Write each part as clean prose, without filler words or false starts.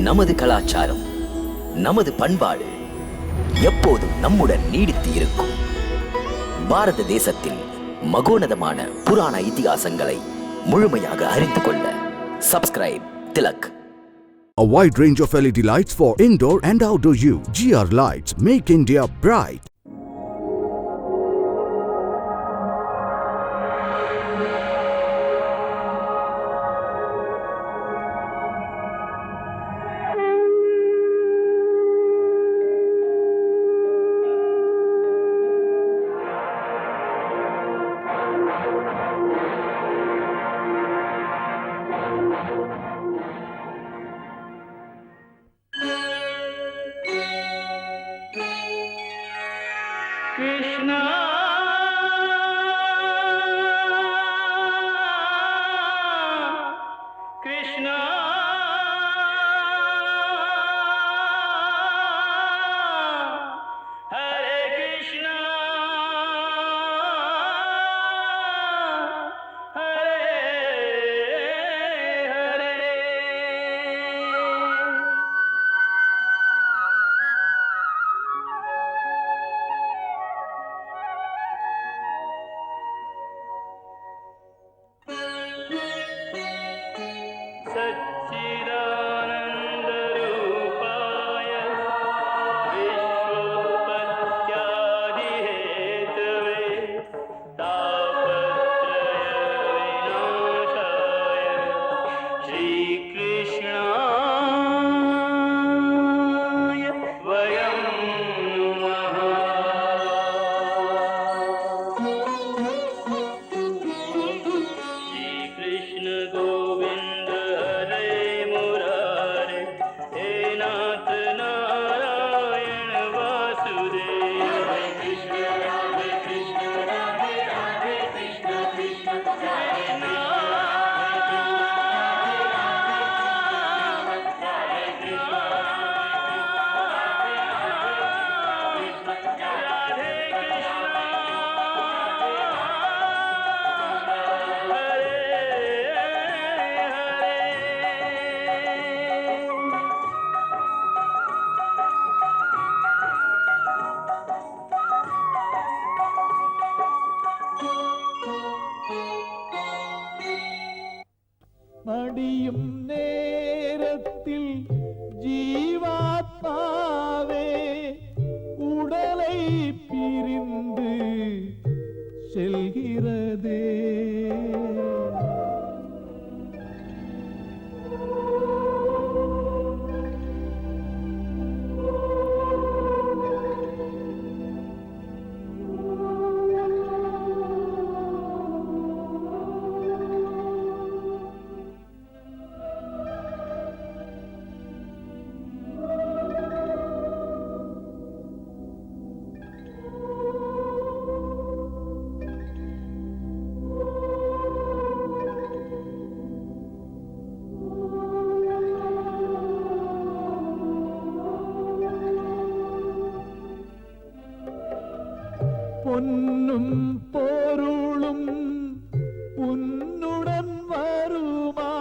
நமது கலாச்சாரம், நமது பண்பாடு எப்போதும் நம்முடன் நீடித்து இருக்கும். பாரத தேசத்தில் மகோனதமான புராண இதிகாசங்களை முழுமையாக அறிந்து கொள்ள subscribe Tilak. A wide range of LED lights for indoor and outdoor use. GR Lights make India bright. Krishna Krishna Hare Krishna Hare Hare. सच्चिदानन्दरूपाय विश्वोत्पत्त्यादिहेतवे तापत्रयविनाशाय श्रीकृष्णाय वयं नमः. श्रीकृष्ण गोविन्द हरे मुरारे, हे नाथ नारायण वासुदेव. हरे कृष्ण राधे कृष्ण राधे राधे कृष्ण कृष्ण हरे மடியும் நேரத்தில் ஜீவாத்மாவே உடலை பிரிந்து செல்கிறதே. பொன்னும் பொருளும் உன்னுடன் வருமா,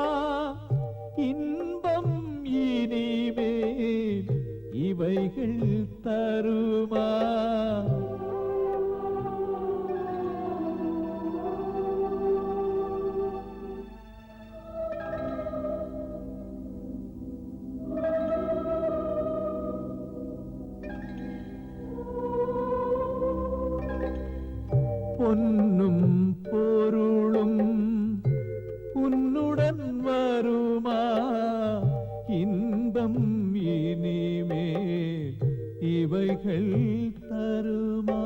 இன்பம் இனிமேல் இவைகள் தருமா. பொன்னும் பொருளும் உன்னுடன் வருமா, இன்பம் இனிமேல் இவைகள் தருமா.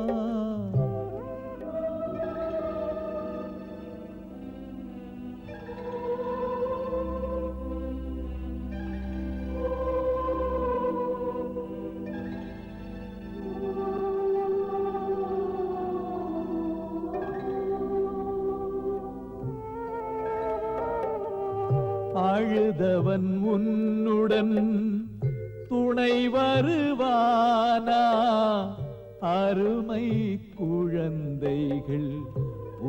அழுதவன் உன்னுடன் துணை வருவானா, அருமை குழந்தைகள்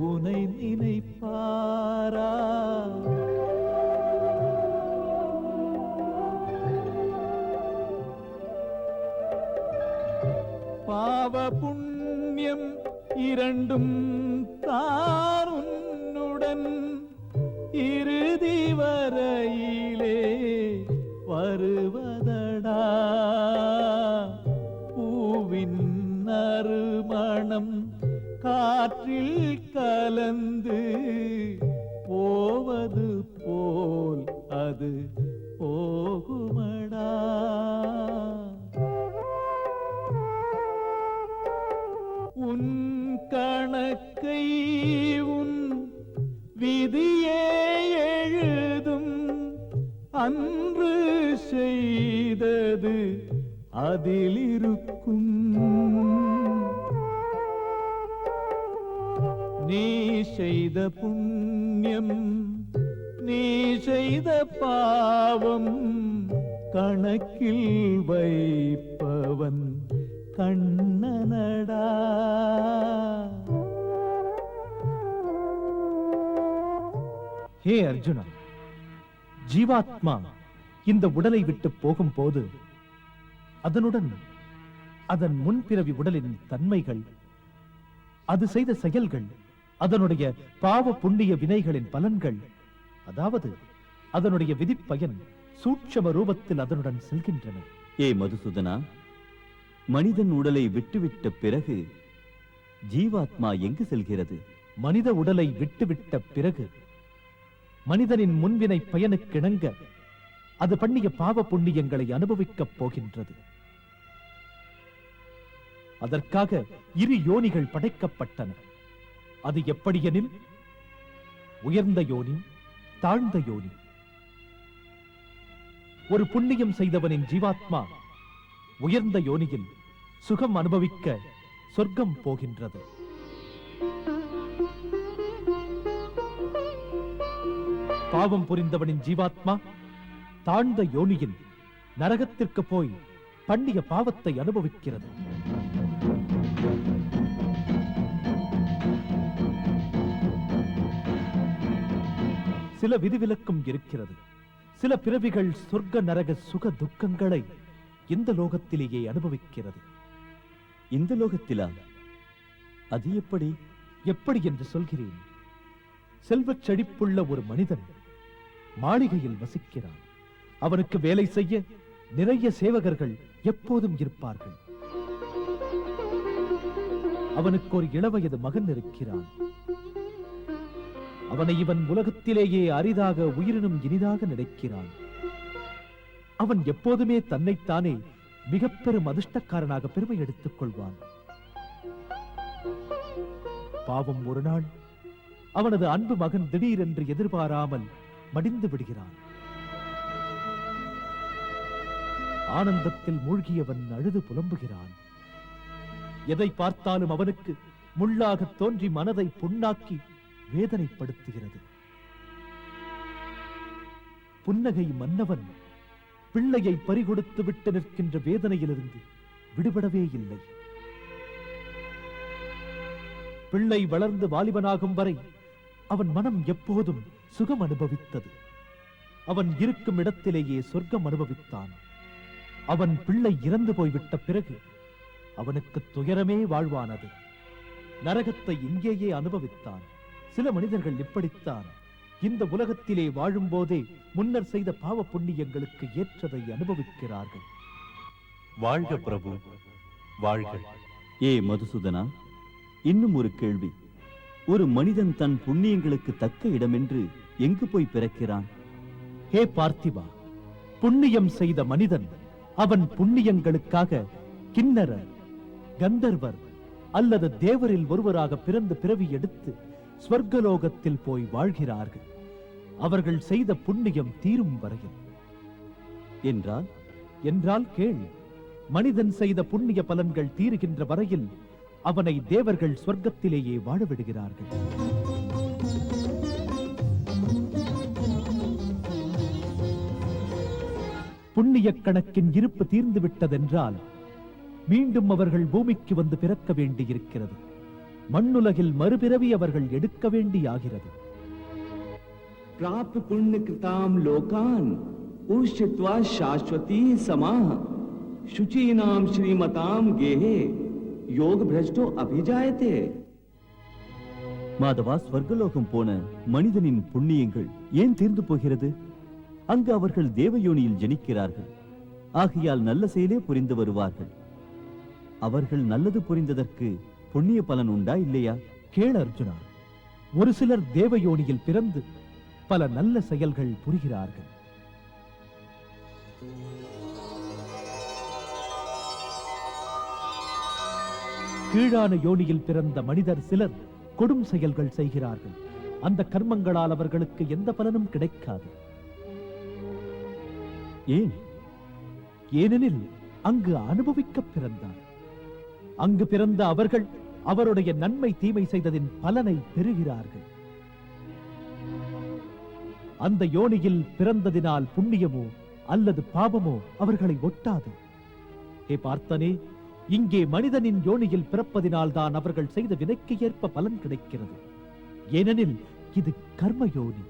உனை நினைப்பாரா. பாவ புண்ணியம் இரண்டும் தான் உன்னுடன் இறுதி வரையிலே வருவதடா. பூவின் நறுமணம் காற்றில் கலந்து போவது போல் அது போகுமடா. உன் கணக்கை உன் விதியே எழுதும், அன்று செய்தது அதில் இருக்கும். நீ செய்த புண்ணியம் நீ செய்த பாவம் கணக்கில் வைப்பவன் கண்ணனடா. ஹே அர்ஜுனா, ஜீவாத்மா இந்த உடலை விட்டு போகும்போது அதனுடன் அதன் முன்பிறவி உடலின் தன்மைகள், அது செய்த செயல்கள், அதனுடைய பாவ புண்ணிய வினைகளின் பலன்கள், அதாவது அதனுடைய விதிப்பயன் சூட்சம ரூபத்தில் அதனுடன் செல்கின்றன. ஏ மதுசூதனா, மனிதன் உடலை விட்டுவிட்ட பிறகு ஜீவாத்மா எங்கு செல்கிறது? மனித உடலை விட்டுவிட்ட பிறகு மனிதனின் முன்வினை பயனுக்கிணங்க அது பண்ணிய பாவ புண்ணியங்களை அனுபவிக்கப் போகின்றது. அதற்காக இரு யோனிகள் படைக்கப்பட்டன. அது எப்படியெனில், உயர்ந்த யோனி, தாழ்ந்த யோனி. ஒரு புண்ணியம் செய்தவனின் ஜீவாத்மா உயர்ந்த யோனியில் சுகம் அனுபவிக்க சொர்க்கம் போகின்றது. பாவம் புரிந்தவனின் ஜீவாத்மா தாழ்ந்த யோனியில் நரகத்திற்கு போய் பண்ணிய பாவத்தை அனுபவிக்கிறது. சில விதிவிலக்கும் இருக்கிறது. சில பிறவிகள் சொர்க்க நரக சுக துக்கங்களை இந்த லோகத்திலேயே அனுபவிக்கிறது. இந்த லோகத்திலா? அது எப்படி? எப்படி என்று சொல்கிறேன். செல்வச் செழிப்புள்ள ஒரு மனிதன் மாளிகையில் வசிக்கிறான். அவனுக்கு வேலை செய்ய நிறைய சேவகர்கள் எப்போதும் இருப்பார்கள். அவனுக்கு ஒரு இளவயது மகன் இருக்கிறான். அவனை இவன் உலகத்திலேயே அரிதாக உயிரினும் இனிதாக நினைக்கிறான். அவன் எப்போதுமே தன்னைத்தானே மிக பெரும் அதிர்ஷ்டக்காரனாக பெருமை எடுத்துக் கொள்வான். பாவம், ஒரு நாள் அவனது அன்பு மகன் திடீரென்று எதிர்பாராமல் மடிந்து விடுகிறான். ஆனந்தத்தில் மூழ்கியவன் அழுது புலம்புகிறான். எதை பார்த்தாலும் அவனுக்கு முள்ளாக தோன்றி மனதை புண்ணாக்கி வேதனைப்படுத்துகிறது. புன்னகை மன்னவன் பிள்ளையை பறிகொடுத்து விட்டு நிற்கின்ற வேதனையிலிருந்து விடுபடவே இல்லை. பிள்ளை வளர்ந்து வாலிபனாகும் வரை அவன் மனம் எப்போதும் சுகம் அனுபவித்தது. அவன் இருக்கும் இடத்திலேயே சொர்க்கம் அனுபவித்தான். அவன் பிள்ளை இறந்து போய்விட்ட பிறகு அவனுக்கு துயரமே வாழ்வானது. நரகத்தை இங்கேயே அனுபவித்தான். சில மனிதர்கள் இப்படித்தான் இந்த உலகத்திலே வாழும் போதே முன்னர் செய்த பாவ புண்ணியங்களுக்கு ஏற்றதை அனுபவிக்கிறார்கள். வாழ்க பிரபு, வாழ்க. ஏ மதுசூதனா, இன்னும் ஒரு கேள்வி. ஒரு மனிதன் தன் புண்ணியங்களுக்கு தக்க இடமென்று எங்கு போய் பிறக்கிறான்? ஹே பார்த்திபா, புண்ணியம் செய்த மனிதன் அவன் புண்ணியங்களுக்காக கிண்ணரர், கந்தர்வர் அல்லது தேவரில் ஒருவராக பிறந்து பிறவி எடுத்து ஸ்வர்கலோகத்தில் போய் வாழ்கிறார்கள். அவர்கள் செய்த புண்ணியம் தீரும் வரையில். என்றால் கேள். மனிதன் செய்த புண்ணிய பலன்கள் தீருகின்ற வரையில் அவனை தேவர்கள் ஸ்வர்க்கத்திலேயே வாழ விடுகிறார்கள். புண்ணிய கணக்கின் இருப்பு தீர்ந்து விட்டதென்றால் மீண்டும் அவர்கள் பூமிக்கு வந்து பிறக்க வேண்டியிருக்கிறது. மண்ணுலகில் மறுபிறவி அவர்கள் எடுக்க வேண்டியாகிறது. प्राप्त पुण्य कृताम लोकान उष्यत्वा शाश्वती समाह शुचीनाम श्रीमताम गेहे योग भ्रष्टो अभिजायते। மாதவா, ஸ்வர்கலோகம் போன மனிதனின் புண்ணியங்கள் ஏன் தீர்ந்து போகிறது? அங்கு அவர்கள் தேவயோனியில் ஜனிக்கிறார்கள். ஆகையால் நல்ல செயலே புரிந்து வருவார்கள். அவர்கள் நல்லது புரிந்ததற்கு புண்ணிய பலன் உண்டா இல்லையா? கேள் அர்ஜுனா, ஒரு சிலர் தேவயோனியில் பிறந்து பல நல்ல செயல்கள் புரிகிறார்கள். கீழான யோனியில் பிறந்த மனிதர் சிலர் கொடும் செயல்கள் செய்கிறார்கள். அந்த கர்மங்களால் அவர்களுக்கு எந்த பலனும் கிடைக்காது. ஏன்? ஏனெனில் அங்கு அனுபவிக்க பிறந்தார். அங்கு பிறந்த அவர்கள் அவருடைய நன்மை தீமை செய்ததின் பலனை பெறுகிறார்கள். அந்த யோனியில் பிறந்ததினால் புண்ணியமோ அல்லது பாவமோ அவர்களை ஒட்டாது. ஹே பார்த்தனே, இங்கே மனிதனின் யோனியில் பிறப்பதினால் தான் அவர்கள் செய்த வினைக்கு ஏற்ப பலன் கிடைக்கிறது. ஏனெனில் இது கர்ம யோனி.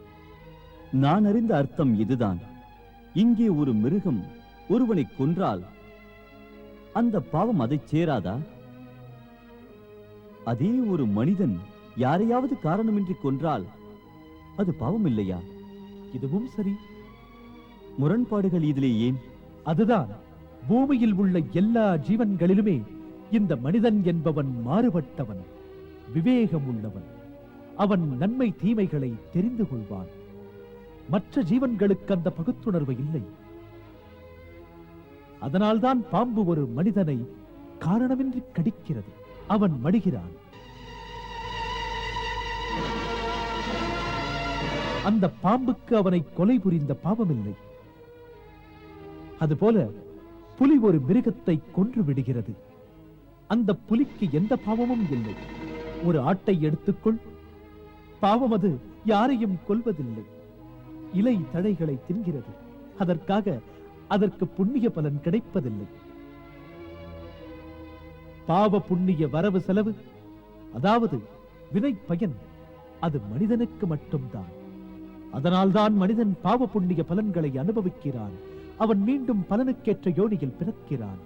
நான் அறிந்த அர்த்தம் இதுதான். இங்கே ஒரு மிருகம் ஒருவனை கொன்றால் அந்த பாவம் அதை சேராதா? அதே ஒரு மனிதன் யாரையாவது காரணமின்றி கொன்றால் அது பாவம் இல்லையா? இதுவும் சரி. முரண்பாடுகள் இதிலே ஏன்? அதுதான், பூமியில் உள்ள எல்லா ஜீவன்களிலுமே இந்த மனிதன் என்பவன் மாறுபட்டவன், விவேகம் உள்ளவன். அவன் நன்மை தீமைகளை தெரிந்து கொள்வான். மற்ற ஜீவன்களுக்கு அந்த பகுத்துணர்வு இல்லை. அதனால்தான் பாம்பு ஒரு மனிதனை காரணமின்றி கடிக்கிறது. அவன் மடிகிறான். அந்த பாம்புக்கு அவனை கொலை புரிந்த பாவமில்லை. அதுபோல புலி ஒரு மிருகத்தை கொன்று விடுகிறது. அந்த புலிக்கு எந்த பாவமும் இல்லை. ஒரு ஆட்டை எடுத்துக்கொள், பாவம் அது யாரையும் கொல்வதில்லை. இலை தழைகளை தின்கிறது. அதற்காக அதற்கு புண்ணிய பலன் கிடைப்பதில்லை. பாவ புண்ணிய வரவு செலவு, அதாவது வினை பயன், அது மனிதனுக்கு மட்டும்தான். அதனால்தான் மனிதன் பாவ புண்ணிய பலன்களை அனுபவிக்கிறான். அவன் மீண்டும் பலனுக்கேற்ற யோனியில் பிறக்கிறான்.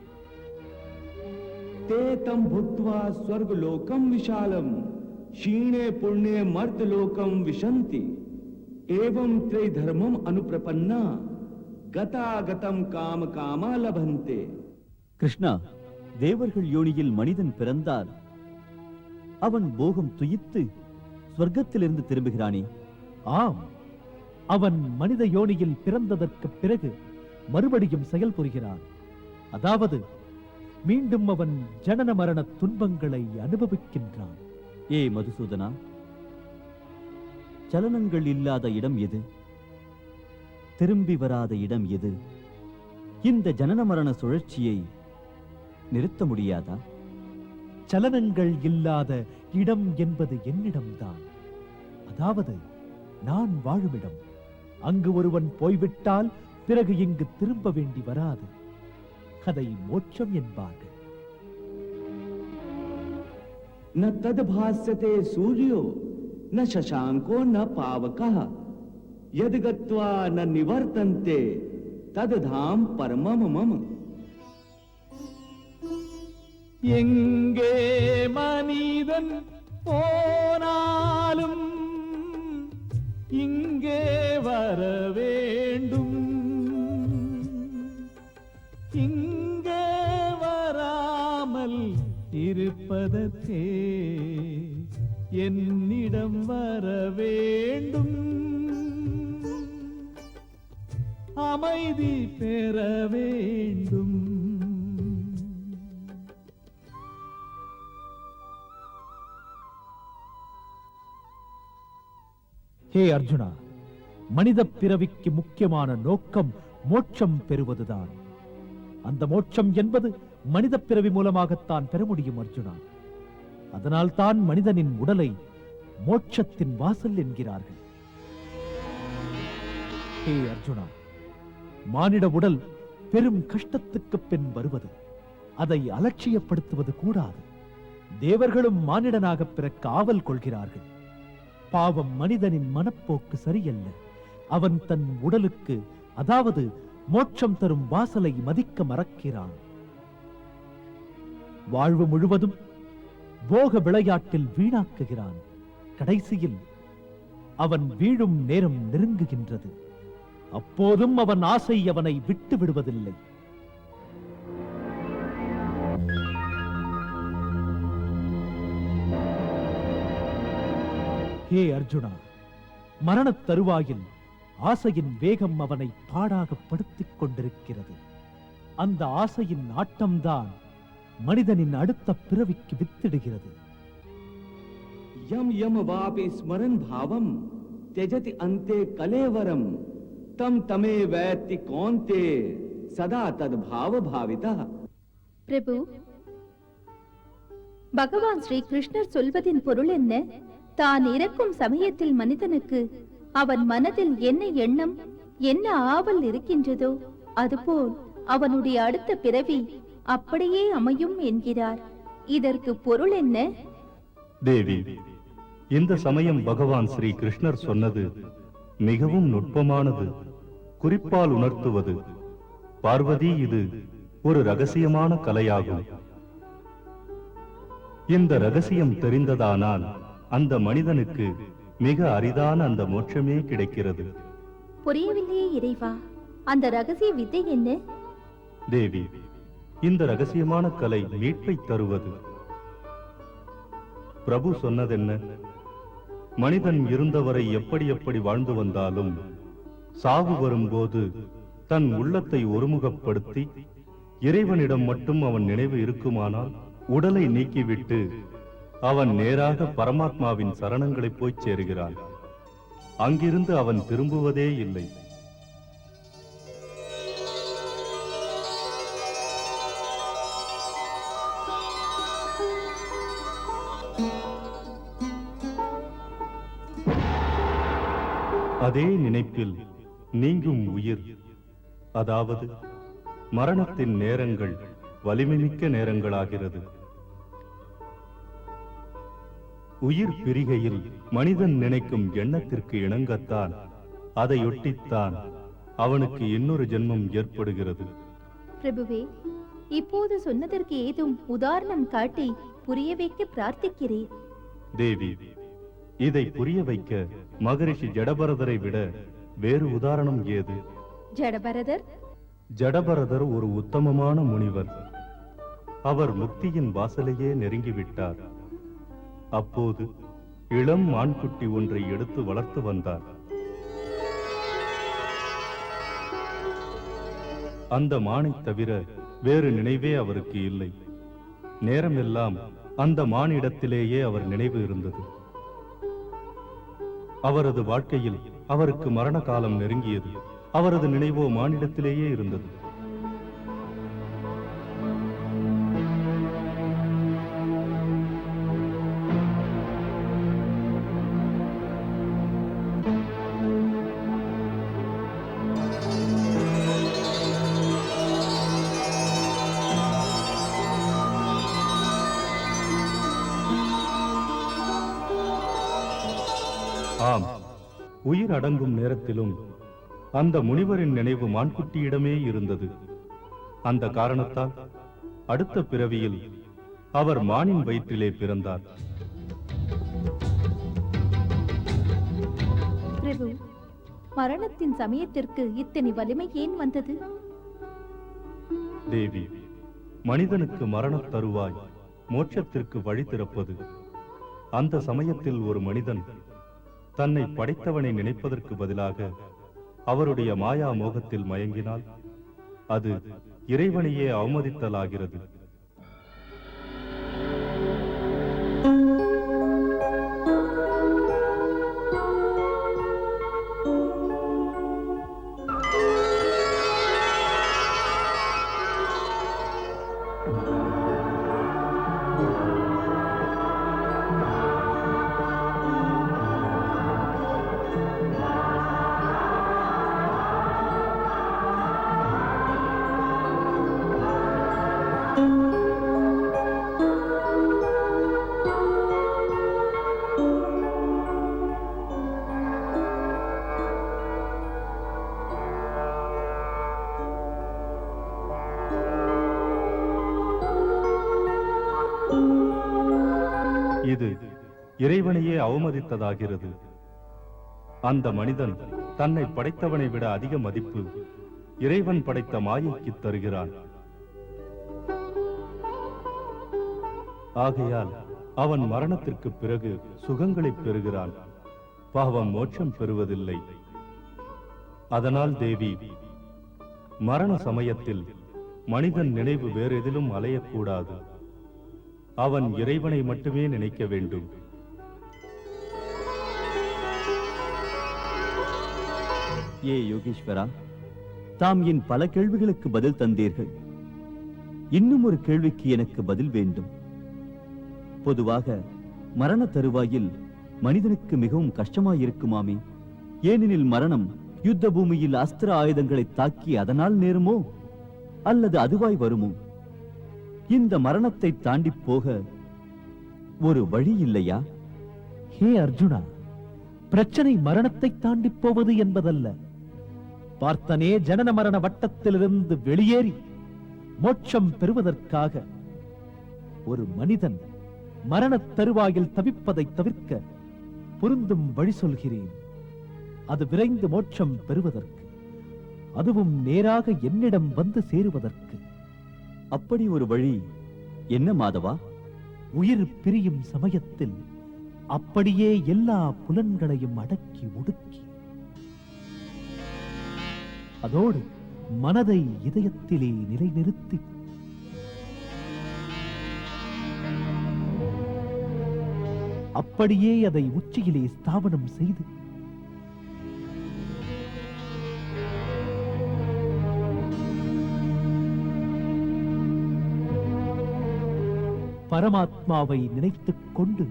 ते तम भुक्त्वा स्वर्गलोकम विशालम क्षीणे पुण्ये मर्तलोकम विशन्ति एवं त्रिधर्मम अनुप्रपन्ना गतागतम काम कामा लभन्ते. கிருஷ்ணா, தேவர்கள் யோனியில் மனிதன் பிறந்தால் அவன் போகம் துயித்து ஸ்வர்க்கத்திலிருந்து திரும்புகிறானே. ஆம், அவன் மனித யோனியில் பிறந்ததற்கு பிறகு மறுபடியும் செயல் புரிகிறான். அதாவது மீண்டும் அவன் ஜனன மரண துன்பங்களை அனுபவிக்கின்றான். ஏ மதுசூதனா, சலனங்கள் இல்லாத இடம் எது? திரும்பி வராத இடம் எது? இந்த ஜனன மரண சுழற்சியை நிறுத்த முடியாதா? சலனங்கள் இல்லாத இடம் என்பது என்னிடம்தான். அதாவது நான் வாழுமிடம். அங்கு ஒருவன் போய்விட்டால் பிறகு இங்கு திரும்ப வேண்டி வராது. அதை மோட்சம் என்பார்கள். न तद भास्यते सूर्यो न शशांको न पावकः यद गत्वा न निवर्तन्ते तद धाम परमम मम. எங்கே மனிதன் போனாலும் இங்கே வர வேண்டும். இங்கே வராமல் இருப்பதற்கே என்னிடம் வர வேண்டும். அமைதி பெற வேண்டும். ஹே அர்ஜுனா, மனித பிறவிக்கு முக்கியமான நோக்கம் மோட்சம் பெறுவதுதான். அந்த மோட்சம் என்பது மனித பிறவி மூலமாகத்தான் பெற முடியும் அர்ஜுனா. அதனால் தான் மனிதனின் உடலை மோட்சத்தின் வாசல் என்கிறார்கள். ஹே அர்ஜுனா, மானிட உடல் பெரும் கஷ்டத்துக்கு பின் வருவது. அதை அலட்சியப்படுத்துவது கூடாது. தேவர்களும் மானிடனாக பிறக்க ஆவல் கொள்கிறார்கள். பாவம் மனிதனின் மனப்போக்கு சரியல்ல. அவன் தன் உடலுக்கு, அதாவது மோட்சம் தரும் வாசலை மதிக்க மறக்கிறான். வாழ்வு முழுவதும் போக விளையாட்டில் வீணாக்குகிறான். கடைசியில் அவன் வீழும் நேரம் நெருங்குகின்றது. அப்போதும் அவன் ஆசை அவனை விட்டு விடுவதில்லை. ஹே அர்ஜுனா, மரணத் தருவாயில் ஆசையின் வேகம் அவனை பாடாகப்படுத்திக் கொண்டிருக்கிறது. அந்த ஆசையின் ஆட்டம்தான் மனிதனின் அடுத்த பிறவிக்கு வித்திடுகிறது. यम यम वापि स्मरन् भावम त्यजति अन्ते कलेवरम तम तमे वैति कौन्ते सदा तद भाव भावितः. பிரபு, பகவான் ஸ்ரீ கிருஷ்ணர் சொல்வதின் பொருள் என்ன? தான் இறக்கும் சமயத்தில் மனிதனுக்கு அவன் மனதில் என்ன எண்ணம், என்ன ஆவல் இருக்கின்றதோ அதுபோல் அவனுடைய அடுத்த பிறவி அப்படியே அமையும் என்கிறார். இதற்கு பொருள் என்ன? தேவி, இந்த சமயம் பகவான் ஸ்ரீ கிருஷ்ணர் சொன்னது மிகவும் நுட்பமானது, குறிப்பால் உணர்த்துவது. பார்வதி, இது ஒரு ரகசியமான கலையாகும். இந்த ரகசியம் தெரிந்ததானால் அந்த மனிதனுக்கு மிக அரிதான அந்த மோட்சமே கிடைக்கிறது. புரியவில்லையே இறைவா, அந்த ரகசிய வித்தை என்ன? தேவி, இந்த ரகசியமான கலை மீட்பை தருவது. பிரபு சொன்னதென்ன? மனிதன் இருந்தவரை எப்படி எப்படி வாழ்ந்து வந்தாலும் சாவு வரும்போது தன் உள்ளத்தை ஒருமுகப்படுத்தி இறைவனிடம் மட்டும் அவன் நினைவு இருக்குமானால் உடலை நீக்கிவிட்டு அவன் நேராக பரமாத்மாவின் சரணங்களை போய் சேருகிறான். அங்கிருந்து அவன் திரும்புவதே இல்லை. அதே நினைப்பில் நீங்கும் உயிர், அதாவது மரணத்தின் நேரங்கள் வலிமைமிக்க நேரங்களாகிறது. உயிர் பிரிகையில் மனிதன் நினைக்கும் எண்ணத்திற்கு இணங்கத்தான், அதையொட்டித்தான் அவனுக்கு இன்னொரு ஜென்மம் ஏற்படுகிறது. பிரபுவே, இப்போது சொன்னதற்கு ஏதும் உதாரணம் காட்டி புரிய வைக்க பிரார்த்திக்கிறேன். தேவி, இதை புரிய வைக்க மகரிஷி ஜடபரதரை விட வேறு உதாரணம் ஏது? ஜடபரதர்? ஜடபரதர் ஒரு உத்தமமான முனிவர். அவர் முக்தியின் வாசலையே நெருங்கிவிட்டார். அப்போது இளம் ஆண்குட்டி ஒன்றை எடுத்து வளர்த்து வந்தார். அந்த மானை தவிர வேறு நினைவே அவருக்கு இல்லை. நேரமெல்லாம் அந்த மானிடத்திலேயே அவர் நினைவு இருந்தது. அவரது வாழ்க்கையில் அவருக்கு மரண காலம் நெருங்கியது. அவரது நினைவோ மானிடத்திலேயே இருந்தது. ஆம், உயிர் அடங்கும் நேரத்திலும் அந்த முனிவரின் நினைவு மான்குட்டியிடமே இருந்தது. அந்த காரணத்தால் அடுத்த பிறவியில் அவர் மானின் வயிற்றிலே பிறந்தார். பிரபு, மரணத்தின் சமயத்திற்கு இத்தனை வலிமை ஏன் வந்தது? தேவி, மனிதனுக்கு மரணத் தருவாய் மோட்சத்திற்கு வழி திறப்பது. அந்த சமயத்தில் ஒரு மனிதன் தன்னை படைத்தவனை நினைப்பதற்கு பதிலாக அவருடைய மாயா மோகத்தில் மயங்கினால் அது இறைவனையே அவமதித்தலாகிறது. செய்து இறைவனையே அவமதித்ததாகிறது. அந்த மனிதன் தன்னை படைத்தவனை விட அதிக மதிப்பு இறைவன் படைத்த மாயைக்கு தருகிறான். ஆகையால் அவன் மரணத்திற்கு பிறகு சுகங்களை பெறுகிறான், பாவம் மோட்சம் பெறுவதில்லை. அதனால் தேவி, மரண சமயத்தில் மனிதன் நினைவு வேறெதிலும் அலையக்கூடாது. அவன் இறைவனை மட்டுமே நினைக்க வேண்டும். ஏ யோகீஸ்வரா, தாம் என் பல கேள்விகளுக்கு பதில் தந்தீர்கள். இன்னும் ஒரு கேள்விக்கு எனக்கு பதில் வேண்டும். பொதுவாக மரண தருவாயில் மனிதனுக்கு மிகவும் கஷ்டமாயிருக்குமாமே. ஏனெனில் மரணம் யுத்த பூமியில் அஸ்திர ஆயுதங்களை தாக்கி அதனால் நேருமோ அல்லது அதுவாய் வருமோ? இந்த மரணத்தை தாண்டி போக ஒரு வழி இல்லையா? ஹே அர்ஜுனா, பிரச்சனை மரணத்தை தாண்டி போவது என்பதல்ல. பார்த்தனே ஜனன மரண வட்டத்திலிருந்து வெளியேறி மோட்சம் பெறுவதற்காக ஒரு மனிதன் மரணத் தருவாயில் தவிப்பதை தவிர்க்க பொருந்தும் வழி சொல்கிறேன். அது விரைந்து மோட்சம் பெறுவதற்கு, அதுவும் நேராக என்னிடம் வந்து சேருவதற்கு. அப்படி ஒரு வழி என்ன மாதவா? உயிர் பிரியும் சமயத்தில் அப்படியே எல்லா புலன்களையும் அடக்கி ஒடுக்கி, அதோடு மனதை இதயத்திலே நிலைநிறுத்தி அப்படியே அதை உச்சியிலே ஸ்தாபனம் செய்து பரமாத்மாவை நினைத்துக் கொண்டு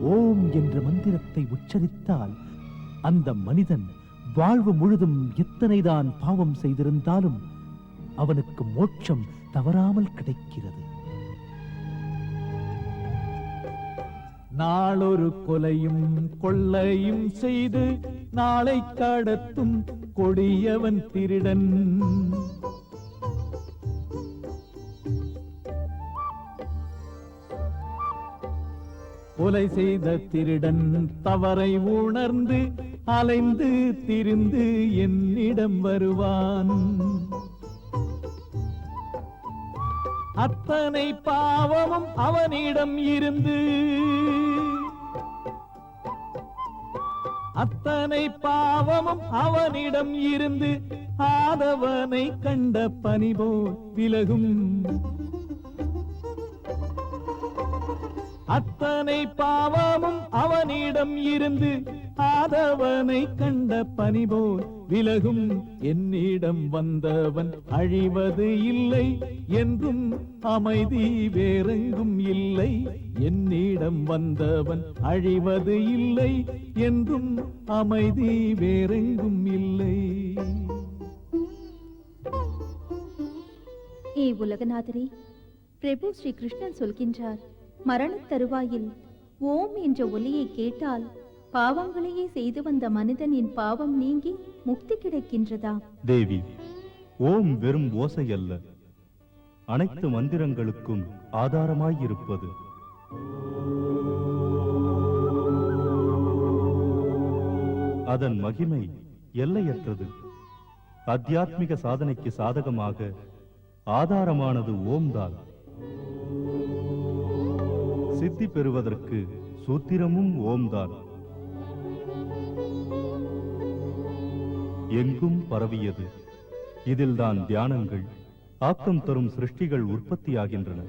ஓம் என்ற மந்திரத்தை உச்சரித்தால் அந்த மனிதன் வாழ்வு முழுதும் எத்தனைதான் பாவம் செய்திருந்தாலும் அவனுக்கு மோட்சம் தவறாமல் கிடைக்கிறது. நாளொரு கொலையும் கொள்ளையும் செய்து நாளை கடத்தும் கொடியவன் திருடன். கொலை செய்த திருடன் தவறை உணர்ந்து அலைந்து திரிந்து என்னிடம் வருவான். அத்தனை பாவமும் அவனிடம் இருந்து, அத்தனை பாவமும் அவனிடம் இருந்து ஆதவனை கண்ட பனிபோ விலகும். அத்தனை பாவமும் அவனிடம் இருந்து ஆதவனை கண்ட பனிபோல் விலகும். என்னிடம் வந்தவன் அழிவது இல்லை என்றும் அமைதி வேறெங்கும் இல்லை. என்னிடம் வந்தவன் அழிவது இல்லை என்றும் அமைதி வேறெங்கும் இல்லை. ஏ உலகநாதரே, பிரபு ஸ்ரீ கிருஷ்ணன் சொல்கின்றார், மரணத் தருவாயில் ஓம் என்ற ஒலியை கேட்டால் பாவங்களையே செய்து வந்த மனிதனின் பாவம் நீங்கி முக்தி கிடைக்கின்றதா? தேவி, ஓம் வெறும் ஓசை அல்ல, அனைத்து மந்திரங்களுக்கும் ஆதாரமாயிருப்பது. அதன் மகிமை எல்லையற்றது. ஆத்தியாத்மிக சாதனைக்கு சாதகமாக ஆதாரமானது ஓம்தான். சித்தி பெறுவதற்கு சூத்திரமும் ஓம்தான். எங்கும் பரவியது. இதில்தான் தியானங்கள், ஆக்கம் தரும் சிருஷ்டிகள் உற்பத்தியாகின்றன.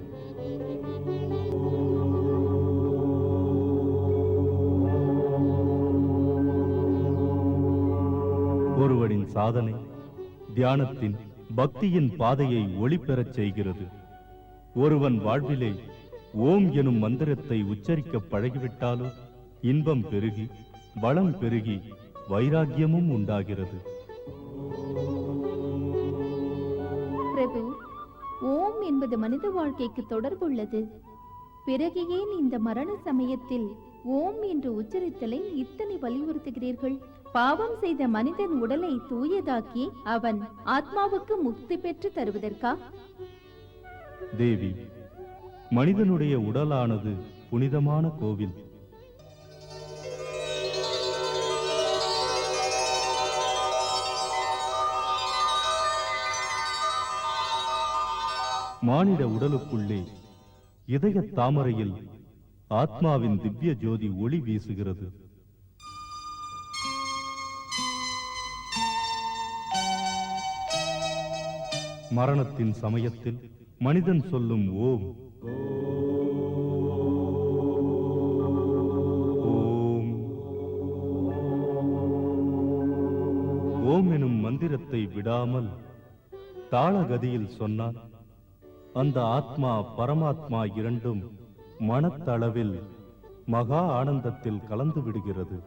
ஒருவனின் சாதனை தியானத்தின் பக்தியின் பாதையை ஒளிபெறச் செய்கிறது. ஒருவன் வாழ்விலே ஓம் எனும் மந்திரத்தை உச்சரிக்க பழகிவிட்டாலோ இன்பம் பெருகி வளம் பெருகி வைராக்கியமும் உண்டாகிறது. பிரபு, ஓம் என்பது மனித வாழ்க்கைக்கு தொடர்புள்ளது. பிறகு ஏன் இந்த மரண சமயத்தில் ஓம் என்று உச்சரித்தலை இத்தனை வலியுறுத்துகிறீர்கள்? பாவம் செய்த மனிதன் உடலை தூயதாக்கி அவன் ஆத்மாவுக்கு முக்தி பெற்று தருவதற்கா? தேவி, மனிதனுடைய உடலானது புனிதமான கோவில். மானிட உடலுக்குள்ளே இதய தாமரையில் ஆத்மாவின் திவ்ய ஜோதி ஒளி வீசுகிறது. மரணத்தின் சமயத்தில் மனிதன் சொல்லும் ஓம், ஓம், ஓம் எனும் மந்திரத்தை விடாமல் தாளகதியில் சொன்னால் அந்த ஆத்மா பரமாத்மா இரண்டும் மனத்தளவில் மகா ஆனந்தத்தில் கலந்து விடுகிறது.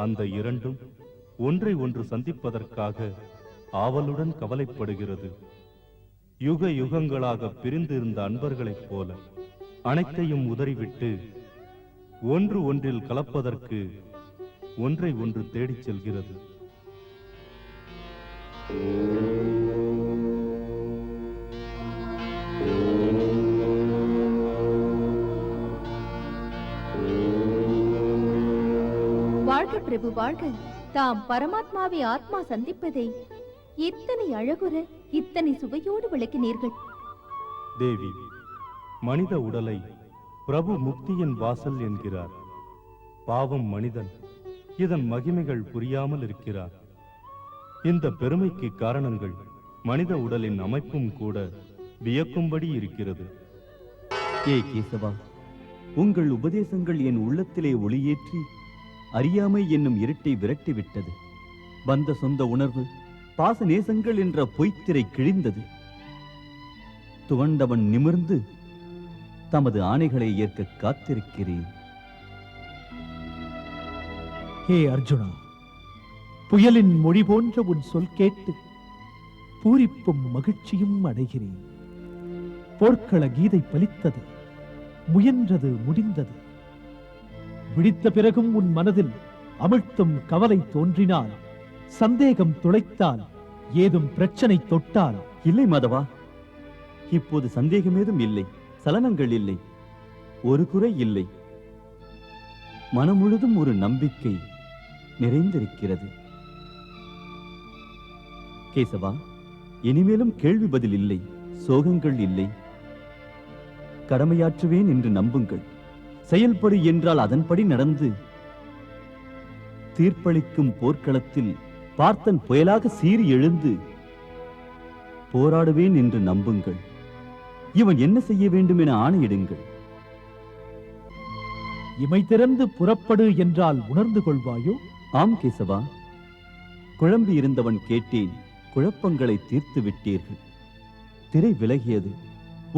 அந்த இரண்டும் ஒன்றை ஒன்று சந்திப்பதற்காக ஆவலுடன் கவலைப்படுகிறது. யுக யுகங்களாக பிரிந்திருந்த அன்பர்களைப் போல அனைத்தையும் உதறிவிட்டு ஒன்று ஒன்றில் கலப்பதற்கு ஒன்றை ஒன்று தேடிச் செல்கிறது. வாழ்க பிரபு வாழ்க. தாம் பரமாத்மாவை ஆத்மா சந்திப்பதை இத்தனை அழகுற இத்தனை சுவையோடு விளக்கினீர்கள். தேவி, மனித உடலை பிரபு முக்தியின் வாசல் என்கிறார். பாவம் மனிதன் இதன் மகிமைகள் புரியாமல் இருக்கிறார். இந்த பெருமைக்கு காரணங்கள் மனித உடலின் அமைப்பும் கூட வியக்கும்படி இருக்கிறது. ஏ கேசவா, உங்கள் உபதேசங்கள் என் உள்ளத்திலே ஒளியேற்றி அறியாமை என்னும் இருட்டை விரட்டிவிட்டது. வந்த சொந்த உணர்வு, பாச நேசங்கள் என்ற பொய்த்திரை கிழிந்தது. துவண்டவன் நிமிர்ந்து தமது ஆணைகளை ஏற்க காத்திருக்கிறேன். ஹே அர்ஜுனா, புயலின் மொழி போன்ற உன் சொல் கேட்டு பூரிப்பும் மகிழ்ச்சியும் அடைகிறேன். போர்க்கள கீதை பலித்தது, முயன்றது முடிந்தது. விழித்த பிறகும் உன் மனதில் அமிழ்த்தும் கவலை தோன்றினால், சந்தேகம் துளைத்தால், ஏதும் பிரச்சனை தொட்டால், இல்லை மாதவா, இப்போது சந்தேகமேதும் இல்லை, சலனங்கள் இல்லை, ஒரு குறை இல்லை. மனம் முழுதும் ஒரு நம்பிக்கை நிறைந்திருக்கிறது. கேசவா, இனிமேலும் கேள்வி பதில் இல்லை, சோகங்கள் இல்லை. கடமையாற்றுவேன் என்று நம்புங்கள். செயல்படு என்றால் அதன்படி நடந்து தீர்ப்பளிக்கும் போர்க்களத்தில் பார்த்தன் புயலாக சீறி எழுந்து போராடுவேன் என்று நம்புங்கள். இவன் என்ன செய்ய வேண்டும் என ஆணையிடுங்கள். இமை திறந்து புறப்படு என்றால் உணர்ந்து கொள்வாயோ? ஆம் கேசவா, குழம்பி இருந்தவன் கேட்டேன், குழப்பங்களை தீர்த்து விட்டீர்கள். திரை விலகியது.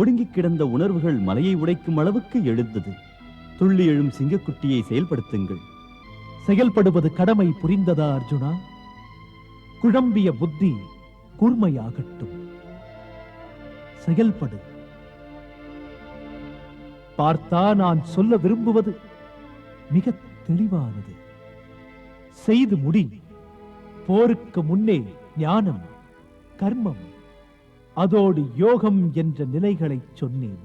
ஒடுங்கி கிடந்த உணர்வுகள் மலையை உடைக்கும் அளவுக்கு எழுந்தது. துள்ளி எழும் சிங்கக்குட்டியை செயல்படுத்துங்கள். செயல்படுவது கடமை புரிந்ததா அர்ஜுனா? குழம்பிய புத்தி கூர்மையாகட்டும். செயல்படு. பார்த்தா, நான் சொல்ல விரும்புவது மிக தெளிவானது. செய்து முடி. போருக்கு முன்னே ஞானம், கர்மம், அதோடு யோகம் என்ற நிலைகளை சொன்னேன்.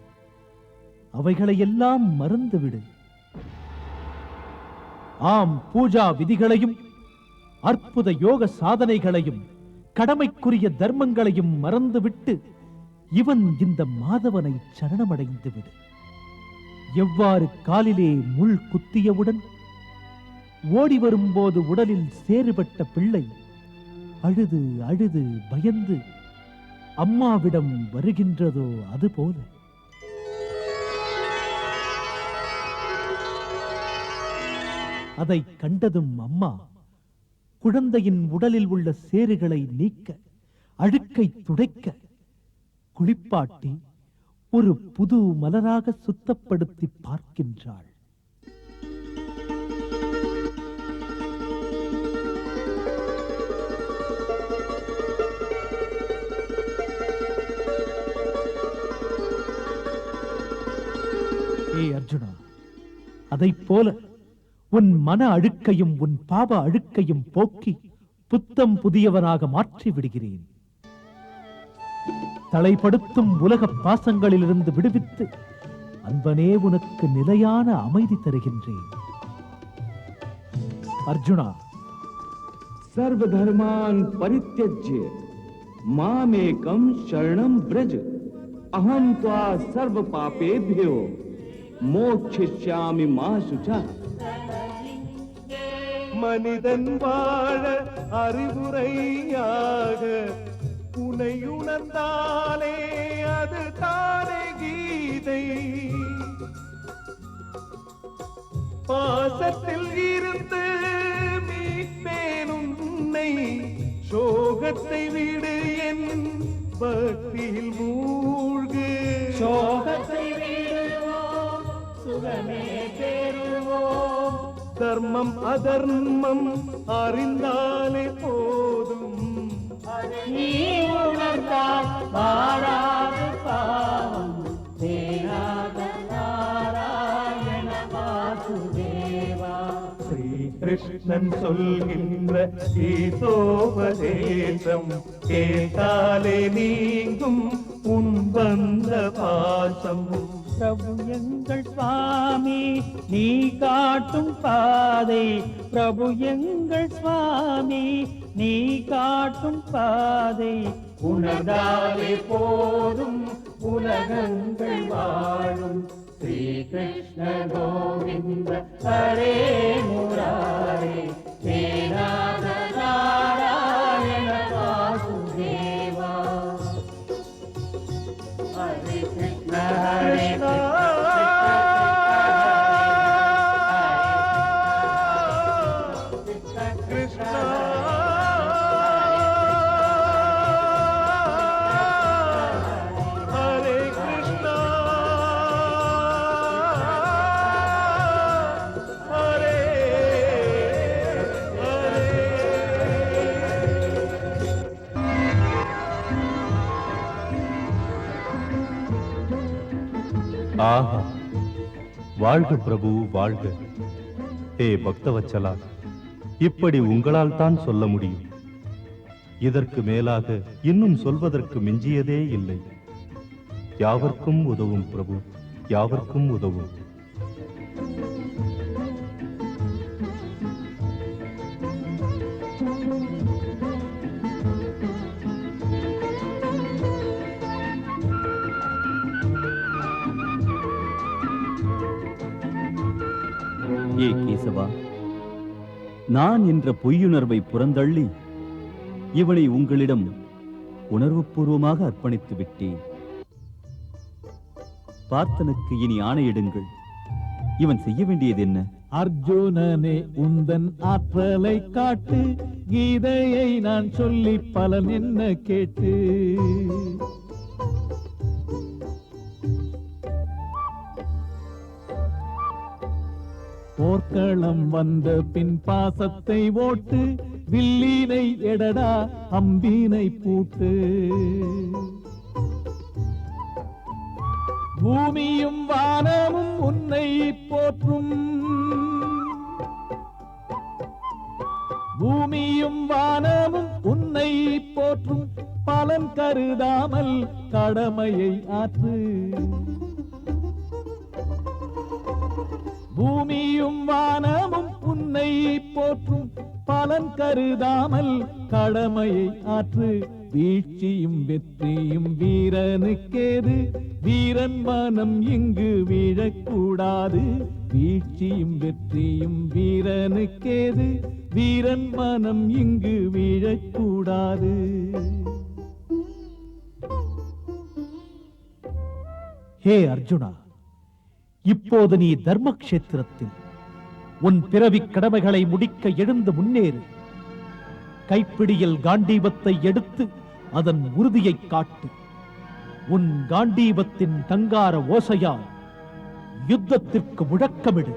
அவைகளை எல்லாம் மறந்துவிடு. ஆம், பூஜா விதிகளையும் அற்புத யோக சாதனைகளையும் கடமைக்குரிய தர்மங்களையும் மறந்துவிட்டு இவன் இந்த மாதவனை சரணமடைந்து விடு. எவ்வாறு காலிலே முள் குத்தியவுடன் ஓடி வரும்போது உடலில் சேறுபட்ட பிள்ளை அழுது அழுது பயந்து அம்மாவிடம் வருகின்றதோ அதுபோல அதை கண்டதும் அம்மா குழந்தையின் உடலில் உள்ள சேறுகளை நீக்க, அழுக்கை துடைக்க, குளிப்பாட்டி ஒரு புது மலராக சுத்தப்படுத்தி பார்க்கின்றாள். ஏ அர்ஜுனா, அதைப் போல உன் மன அழுக்கையும் உன் பாவ அழுக்கையும் போக்கி புத்தம் புதியவனாக மாற்றி விடுகிறேன். தலைப்படுத்தும் உலக பாசங்களிலிருந்து விடுவித்து அன்பனே உனக்கு நிலையான அமைதி தருகின்றேன். அர்ஜுனா, सर्वधर्मान् परित्यज्य मामेकं शरणं व्रज अहं त्वा सर्व पापेभ्यो मोक्षयिष्यामि मा शुचः. மனிதன் வாழ அறிவுரையாக உனை உணர்ந்தாலே அது தானே கீதை. பாசத்தில் இருந்து மீட்பேன் உன்னை, சோகத்தை விடு என் பக்தியில் மூழ்கு. சோகத்தை விடுவோம், சுகமே பெறுவோம். தர்மம் அதர்மம் அறிந்தாலே போதும், நீ உணர்ந்தால் வாராது பாவம் தேராத நாராயண வாசுதேவா. ஸ்ரீ கிருஷ்ணன் சொல்கின்ற கீதோபதேசம் கேட்டாலே நீங்கும் உன் வந்த பாசம். பிரபு எங்கள் சுவாமி நீ காட்டும் பாதை, பிரபு எங்கள் சுவாமி நீ காட்டும் பாதை. உணர்ந்தாலே போதும் உலகங்கள் வாழும். ஸ்ரீ கிருஷ்ண கோவிந்த ஹரே முராரே, ஹே நாத நாராயண வாசுதேவா. ஹரே கிருஷ்ண ஹரே ஆஹா, வாழ்க பிரபு வாழ்க. ஹே பக்தவச்சலா, இப்படி உங்களால் தான் சொல்ல முடியும். இதற்கு மேலாக இன்னும் சொல்வதற்கு மிஞ்சியதே இல்லை. யாவர்க்கும் உதவும் பிரபு, யாவர்க்கும் உதவும். ஏ கேசவா, நான் என்ற பொய்யுணர்வை புறந்தள்ளி இவனை உங்களிடம் உணர்வுபூர்வமாக அர்ப்பணித்து விட்டேன். பார்த்தனுக்கு இனி ஆணையிடுங்கள். இவன் செய்ய வேண்டியது என்ன? அர்ஜுனனே உந்தன் ஆற்றலை காட்டு, கீதையை நான் சொல்லி பலன் என்ன கேட்டு. போர்க்களம் வந்த பின் பாசத்தை ஓட்டு, வில்லினை எடடா அம்பினை பூட்டு. பூமியும் வானமும் உன்னை போற்றும், பூமியும் வானமும் உன்னை போற்றும். பலன் கருதாமல் கடமையை ஆற்று. பூமியும் வானமும் உன்னை போற்றும். பலன் கருதாமல் கடமையை ஆற்று. வீழ்ச்சியும் வெற்றியும் வீரனுக்கேது, வீரன் மனம் இங்கு வீழக்கூடாது. வீழ்ச்சியும் வெற்றியும் வீரனுக்கேது, வீரன் மனம் இங்கு வீழக்கூடாது. ஹே அர்ஜுனா, இப்போது நீ தர்மக்ஷேத்திரத்தில் உன் பிறவிக் கடமைகளை முடிக்க எழுந்து முன்னேறு. கைப்பிடியில் காண்டீபத்தை எடுத்து அதன் உறுதியை காட்டு. உன் காண்டீபத்தின் டங்கார ஓசையால் யுத்தத்திற்கு முழக்கமிடு.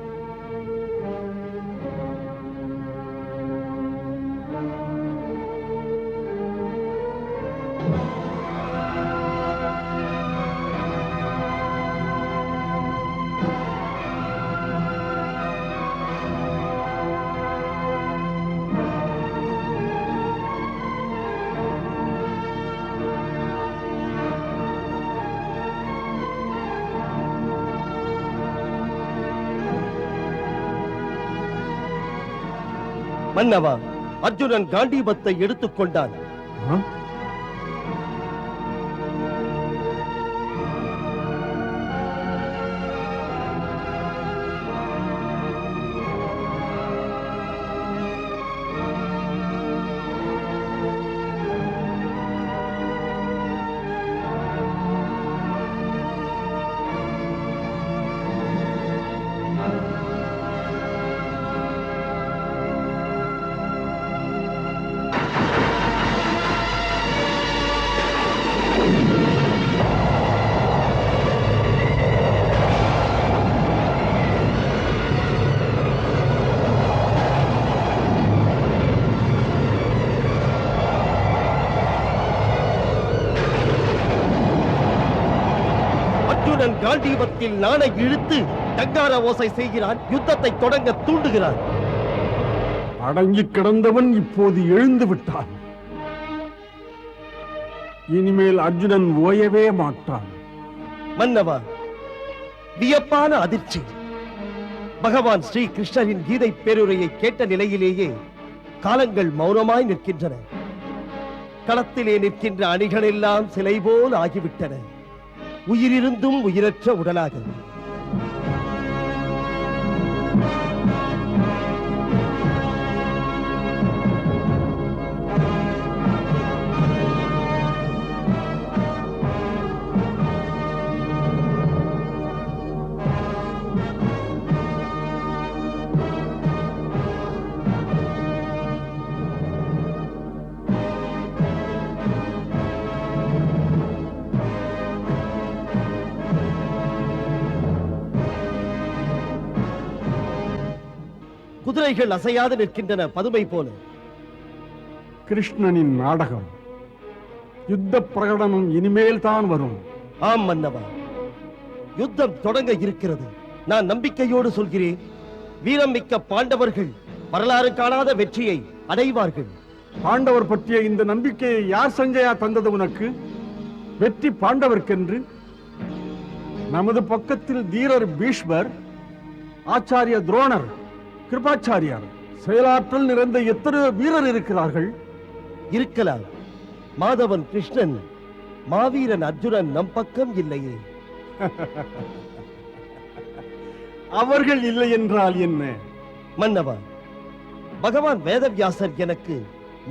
மன்னவா, அர்ஜுனன் காண்டீபத்தை எடுத்துக்கொண்டான். காண்டீபத்தில் நாணை இழுத்து டங்கார ஓசை செய்கிறான். யுத்தத்தை தொடங்க தூண்டுகிறான். அடங்கி கிடந்தவன் இப்போது எழுந்து விட்டான். இனிமேல் அர்ஜுனன் ஓயவே மாட்டான். மன்னவா, வியப்பான அதிர்ச்சி. பகவான் ஸ்ரீ கிருஷ்ணரின் கீதை பேருரையை கேட்ட நிலையிலேயே காலங்கள் மௌனமாய் நிற்கின்றன. களத்திலே நிற்கின்ற அணிகள் எல்லாம் சிலை போல் ஆகிவிட்டன. உயிரிருந்தும் உயிரற்ற உடலாக. குதிரைகள் அசையாது நிற்கின்றன பதுமை போல. கிருஷ்ணனின் நாடகம், யுத்த பிரகடனம் இனிமேல் தான் வரும். ஆம் மன்னவா, யுத்தம் தொடங்க இருக்கிறது. நான் நம்பிக்கையோடு சொல்கிறேன், வீரம் மிக்க பாண்டவர்கள் வரலாறு காணாத வெற்றியை அடைவார்கள். பாண்டவர் பற்றிய இந்த நம்பிக்கையை யார் சஞ்சயா தந்தது உனக்கு? வெற்றி பாண்டவர்க்கென்று. நமது பக்கத்தில் தீரர் பீஷ்மர், ஆச்சாரிய துரோணர், கிருபாச்சாரியார், செயலாற்றல் நிறைந்த எத்தனையோ வீரர் இருக்கிறார்கள். இருக்கலாம். மாதவன் கிருஷ்ணன், மாவீரன் அர்ஜுனன் நம் பக்கம் இல்லையே. அவர்கள் இல்லை என்றால் என்ன? மன்னவா, பகவான் வேதவியாசர் எனக்கு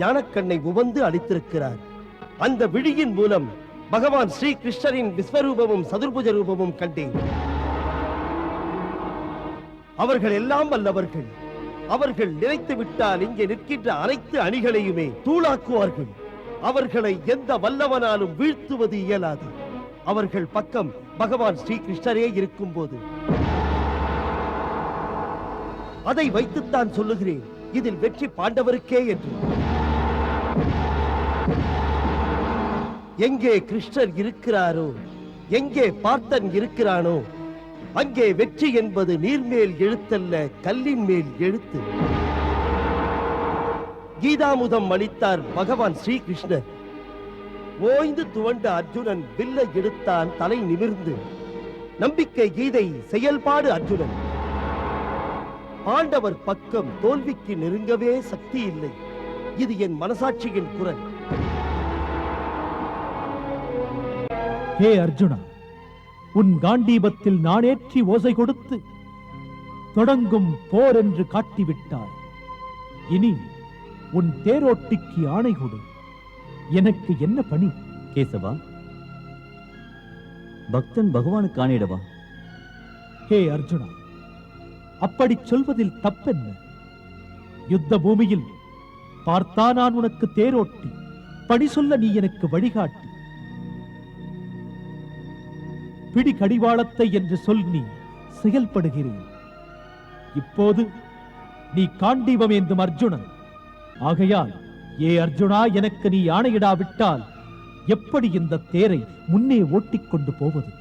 ஞானக்கண்ணை உவந்து அளித்திருக்கிறார். அந்த விழியின் மூலம் பகவான் ஸ்ரீ கிருஷ்ணரின் விஸ்வரூபமும் சதுர்புஜ ரூபமும் கண்டேன். அவர்கள் எல்லாம் வல்லவர்கள். அவர்கள் நினைத்து விட்டால் இங்கே நிற்கின்ற அனைத்து அணிகளையுமே தூளாக்குவார்கள். அவர்களை எந்த வல்லவனாலும் வீழ்த்துவது இயலாது. அவர்கள் பக்கம் பகவான் ஸ்ரீ கிருஷ்ணரே இருக்கும் போது அதை வைத்துத்தான் சொல்லுகிறேன், இதில் வெற்றி பாண்டவருக்கே என்று. எங்கே கிருஷ்ணர் இருக்கிறாரோ, எங்கே பார்த்தன் இருக்கிறானோ, அங்கே வெற்றி என்பது நீர்மேல் எழுத்தல்ல, கல்லின் மேல் எழுத்து. கீதாமுதம் அளித்தார் பகவான் ஸ்ரீ கிருஷ்ணர். ஓய்ந்து துவண்ட அர்ஜுனன் வில்லை எடுத்தான் தலை நிமிர்ந்து. நம்பிக்கை கீதை, செயல்பாடு அர்ஜுனன். பாண்டவர் பக்கம் தோல்விக்கு நெருங்கவே சக்தி இல்லை. இது என் மனசாட்சியின் குரல். ஹே அர்ஜுனா, உன் காண்டீபத்தில் நானேற்றி ஓசை கொடுத்து தொடங்கும் போர் என்று காட்டிவிட்டாய். இனி உன் தேரோட்டிக்கு ஆணை கொடு. எனக்கு என்ன பணி? கேசவா, பக்தன் பகவானுக்கு ஆணையிடவா? ஹே அர்ஜுனா, அப்படி சொல்வதில் தப்பென்ன? யுத்த பூமியில் பார்த்தா நான் உனக்கு தேரோட்டி, பணி சொல்ல நீ எனக்கு வழிகாட்டி. பிடி கடிவாளத்தை என்று சொல் நீ செயல்படுகிறேன். இப்போது நீ காண்டீபம் ஏந்தும் அர்ஜுனன். ஆகையால் ஏ அர்ஜுனா, எனக்கு நீ ஆணையிடாவிட்டால் எப்படி இந்த தேரை முன்னே ஓட்டிக்கொண்டு போவது?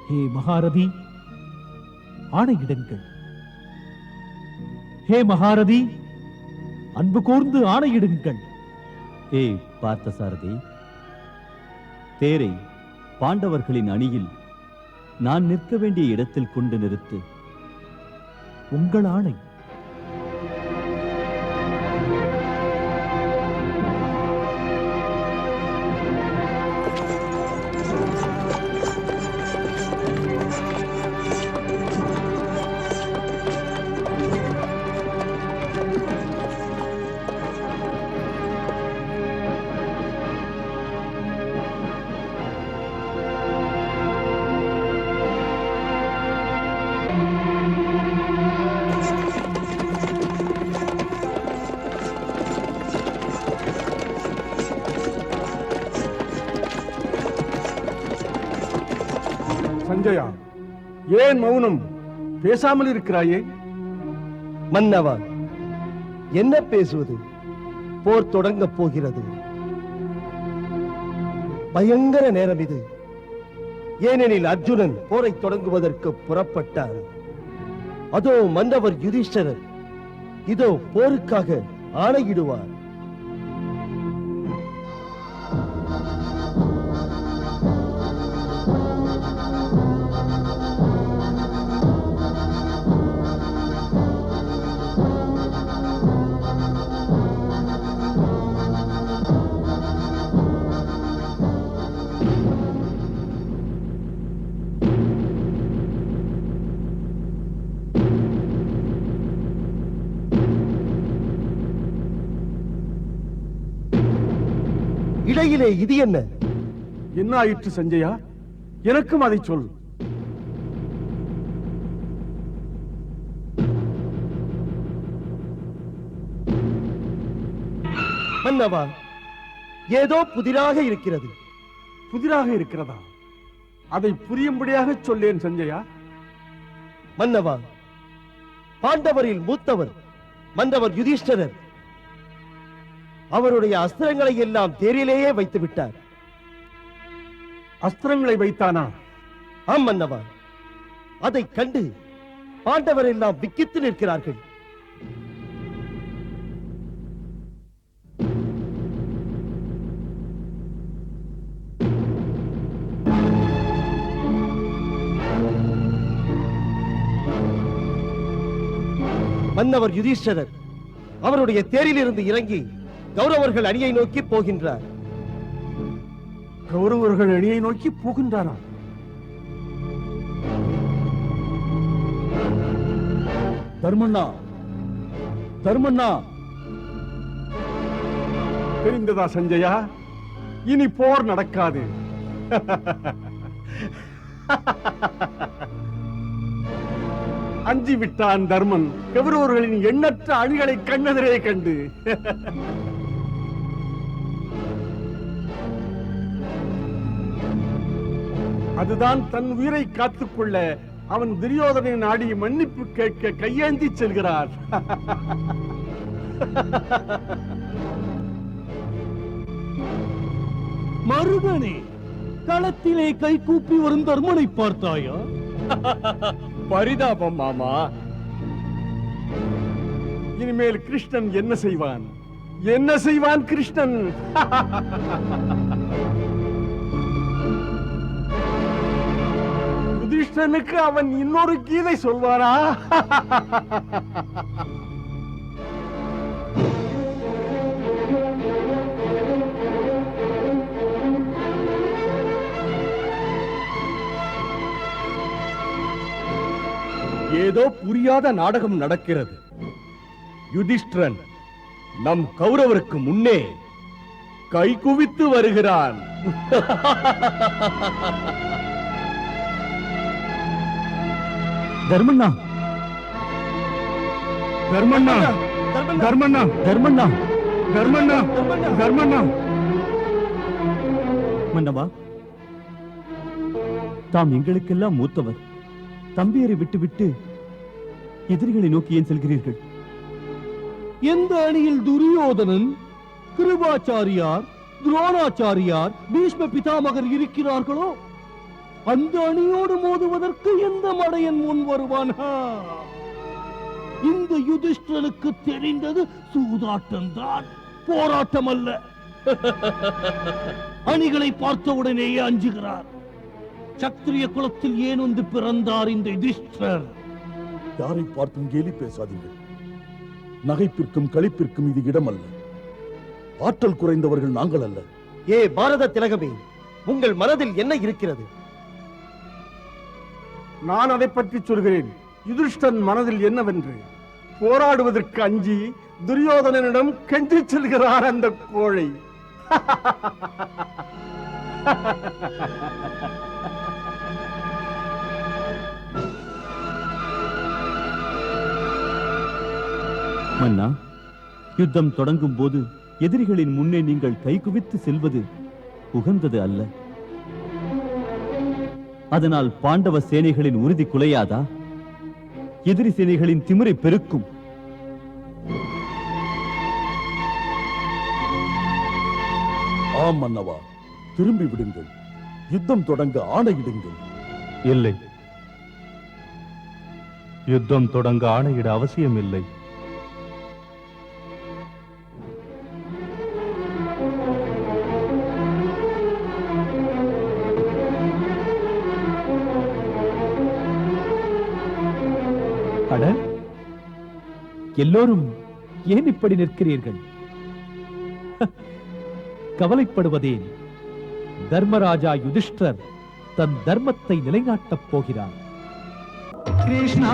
ஹே மகாரதி, ஆணையிடுங்கள். ஹே மகாரதி, அன்பு கூர்ந்து ஆணையிடுங்கள். ஏ பார்த்தசாரதி, தேரை பாண்டவர்களின் அணியில் நான் நிற்க வேண்டிய இடத்தில் கொண்டு நிறுத்து. உங்கள் ஆணை. சஞ்சயா, ஏன் மௌனம்? பேசாமல் இருக்கிறாயே? மன்னவா, என்ன பேசுவது? போர் தொடங்கப் போகிறது. பயங்கர நேரம் இது. ஏனெனில் அர்ஜுனன் போரை தொடங்குவதற்கு புறப்பட்டார். அதோ மன்னவர் யுதிஷ்டரர் இதோ போருக்காக ஆணையிடுவார். இடையிலே இது என்ன? என்ன ஆயிற்று சஞ்சயா? எனக்கும் அதை சொல். மன்னவா, ஏதோ புதிராக இருக்கிறது. புதிராக இருக்கிறதா? அதை புரியும்படியாக சொல்லேன் சஞ்சயா. மன்னவா, பாண்டவரில் மூத்தவர் மன்னவர் யுதிஷ்டரர் அவருடைய அஸ்திரங்களை எல்லாம் தேரிலேயே வைத்து விட்டார். அஸ்திரங்களை வைத்தானா? ஆம் மன்னவா, அதை கண்டு பாண்டவர் எல்லாம் விக்கித்து நிற்கிறார்கள். மன்னவர் யுதிஷ்டரர் அவருடைய தேரிலிருந்து இறங்கி கௌரவர்கள் அணியை நோக்கி போகின்றார். கௌரவர்கள் அணியை நோக்கி போகின்றாரா? தர்மண்ணா, தர்மண்ணா, தெரிந்ததா சஞ்சயா? இனி போர் நடக்காது. அஞ்சி விட்டான் தர்மன் கௌரவர்களின் எண்ணற்ற அணிகளை கண்ணெதிரே கண்டு. அதுதான் தன் உயிரை காத்துக்கொள்ள அவன் துரியோதனை நாடி மன்னிப்பு கேட்க கையேந்தி செல்கிறார். மருகனே, களத்திலே கை கூப்பி வரும் தர்மனை பார்த்தாயா? பரிதாபம் மாமா. இனிமேல் கிருஷ்ணன் என்ன செய்வான்? என்ன செய்வான் கிருஷ்ணன்? யுதிஷ்டனுக்கு அவன் இன்னொரு கீதை சொல்வாரா? ஏதோ புரியாத நாடகம் நடக்கிறது. யுதிஷ்டிரன் நம் கௌரவருக்கு முன்னே கை குவித்து வருகிறான். தர்மண்ணா, தர்மண்ணா, தர்மண்ணா, தர்மண்ணா, தர்மண்ணா, தர்மண்ணா. மன்னவா, தாம் எங்களுக்கெல்லாம் மூத்தவர். தம்பியரை விட்டுவிட்டு எதிரிகளை நோக்கி ஏன் செல்கிறீர்கள்? எந்த அணியில் துரியோதனன், கிருபாச்சாரியார், துரோணாச்சாரியார், பீஷ்ம பிதாமகர் இருக்கிறார்களோ அந்த அணியோடு மோதுவதற்கு எந்த மடையன் முன் வருவான்? இந்த யுதிஷ்டனுக்கு தெரிந்தது சூதாட்டம் தான், போராட்டம் அல்ல. அணிகளை பார்த்தவுடனேயே அஞ்சுகிறார். சத்திரிய குலத்தில் ஏன் வந்து பிறந்தார் இந்த யுதிஷ்டர்? யாரை பார்த்தும் கேலி பேசாதீர்கள். நகைப்பிற்கும் களிப்பிற்கும் இது இடமல்ல. ஆற்றல் குறைந்தவர்கள் நாங்கள் அல்ல. ஏ பாரத திலகமே, உங்கள் மனதில் என்ன இருக்கிறது? நான் அதை பற்றி சொல்கிறேன். யுதிஷ்டன் மனதில் என்னவென்று போராடுவதற்கு அஞ்சி துரியோதனனிடம் கெஞ்சி செல்கிறார் அந்த கோழை. மன்னா, யுத்தம் தொடங்கும் போது எதிரிகளின் முன்னே நீங்கள் கைகுவித்து செல்வது உகந்தது அல்ல. அதனால் பாண்டவ சேனைகளின் உறுதி குலையாதா? எதிரி சேனைகளின் திமிரை பெருக்கும். ஆம் மன்னவா, திரும்பி விடுங்கள். யுத்தம் தொடங்க ஆணையிடுங்கள். இல்லை, யுத்தம் தொடங்க ஆணையிட அவசியமில்லை. அட, எல்லோரும் ஏன் இப்படி நிற்கிறீர்கள்? கவலைப்படுவதேன்? தர்மராஜா யுதிஷ்டர் தன் தர்மத்தை நிலைநாட்டப் போகிறார். கிருஷ்ணா